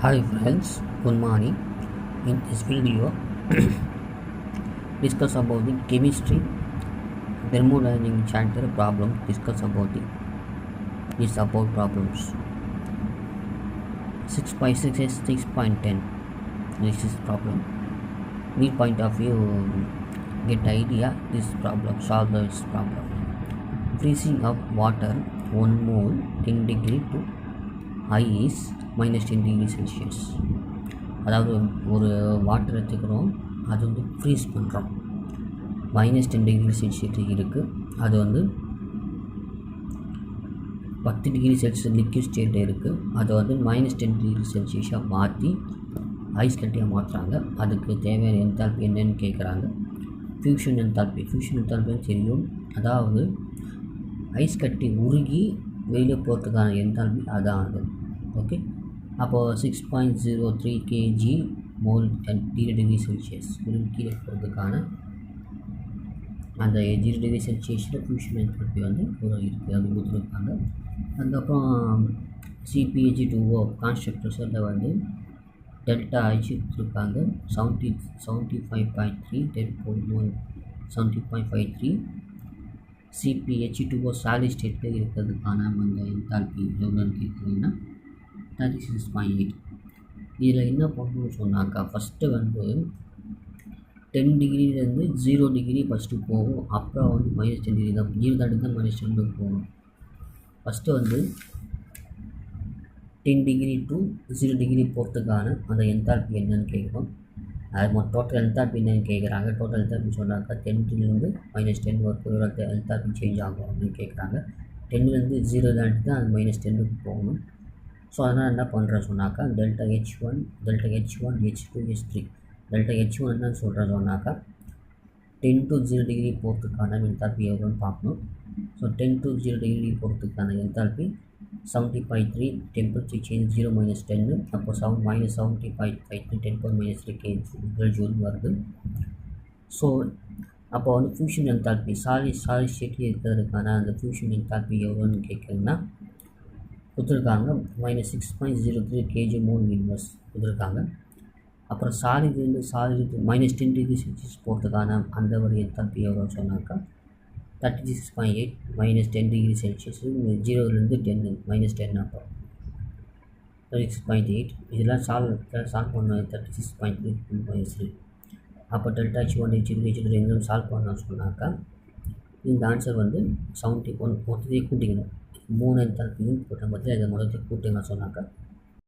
Hi friends, good morning. In this video, discuss about the chemistry thermodynamic chapter problem. Discuss about the support problems. 6.6 is 6.10. This is problem. Need point of view, get idea. This problem, solve this problem. Freezing of water 1 mole 10 degree to high is minus 10 degree Celsius. அதாவது ஒரு water எடுத்துக்கிறோம், அது வந்து freeze பண்ணுறோம். Minus 10 degree Celsius இருக்குது. அது வந்து 10 degree Celsius liquid ஸ்டேட்டில் இருக்குது. அதை வந்து மைனஸ் 10 டிகிரி செல்சியஸாக மாற்றி ஐஸ் கட்டியாக மாற்றுறாங்க. அதுக்கு தேவையான என்தால்பி என்னன்னு கேட்குறாங்க. ஃபியூஷன் என்தால்பி தெரியும். அதாவது ஐஸ் கட்டி உருகி வெளியே போகிறதுக்கான என்தால்பி அதான் அது. ஓகே, அப்போது 6.03 kg மோல் 0 டிகிரி செல்சியஸ் கீழே போகிறதுக்கான அந்த 0 டிகிரி செல்சியஸில் ஃபியூஷன் என்தால்பி வந்து இருக்குது, அது கொடுத்துருக்காங்க. அதுக்கப்புறம் CpH2O கான்ஸ்டன்ட் ப்ரெஷரில் வந்து டெல்டா ஐச்சு கொடுத்துருக்காங்க 75.3 70.53. CpH2O சாலிட் ஸ்டேட்டில் இருக்கிறதுக்கான அந்த என்தால்பி எவ்வளோன்னு கேட்குறீங்கன்னா 36.8. இதில் என்ன பண்ணணும்னு சொன்னாக்கா, ஃபஸ்ட்டு வந்து 10 டிகிரிலேருந்து 0 டிகிரி ஃபஸ்ட்டு போகும். அப்புறம் வந்து மைனஸ் 10 டிகிரி தான், 0 தாண்டி தான் மைனஸ் 10 போகணும். ஃபஸ்ட்டு வந்து 10 டிகிரி டு 0 டிகிரி போகிறதுக்கான அந்த என்தால்பி என்னன்னு கேட்குறோம். அது டோட்டல் என்தால்பி என்னன்னு கேட்குறாங்க. டோட்டல் என்தால்பி சொன்னாக்கா 10லேருந்து மைனஸ் 10 வரைக்கும் என்தால்பி சேஞ்ச் ஆகும் அப்படின்னு கேட்குறாங்க. 10லேருந்து 0 தாண்டி தான் அது மைனஸ் 10க்கு போகணும். ஸோ அதனால் என்ன பண்ணுறேன் சொன்னாக்கா, delta H1 H2 H3 delta H1 என்னன்னு சொல்கிறேன் சொன்னாக்கா 10 to 0 டிகிரி போகிறதுக்கான என்தால்பி எவ்வளோன்னு பார்க்கணும். ஸோ 10 to 0 டிகிரி போகிறதுக்கான என்தால்பி 70.3. Temperature change 0 minus 10. அப்போ minus 70.53 10⁻³ kJ ஜூல் வருது. ஸோ அப்போ வந்து ஃபியூஷன் என்தால்பி சாலிட் ஸ்டேட்டில் இருக்கிறதுக்கான அந்த ஃபியூஷன் என்தால்பி எவ்வளோன்னு கேட்குறீங்கன்னா கொடுத்துருக்காங்க -6.03 kJ மோல் இன்வெர்ஸ் கொடுத்துருக்காங்க. அப்புறம் சாலிட் மைனஸ் 10 டிகிரி செல்சியஸ் போகிறதுக்கான அந்த ஒரு என்தால்பி எவ்வளோன்னு சொன்னாக்கா 36.8 மைனஸ் 10 டிகிரி செல்சியஸ் 0லேருந்து 10 மைனஸ் 10 அப்போ 36.8. இதெல்லாம் சால்வ் பண்ண 36.3 அப்போ டெல்டா H1 H2 ரெண்டும் சால்வ் பண்ணோம்னு சொன்னாக்கா இந்த ஆன்சர் வந்து 71 மொத்தத்தையும் கூட்டிக்கணும். 3 என்தால்பியும் போட்ட மொத்தத்தில் இதை மொத்தத்தை கூட்டுங்க சொன்னாக்கா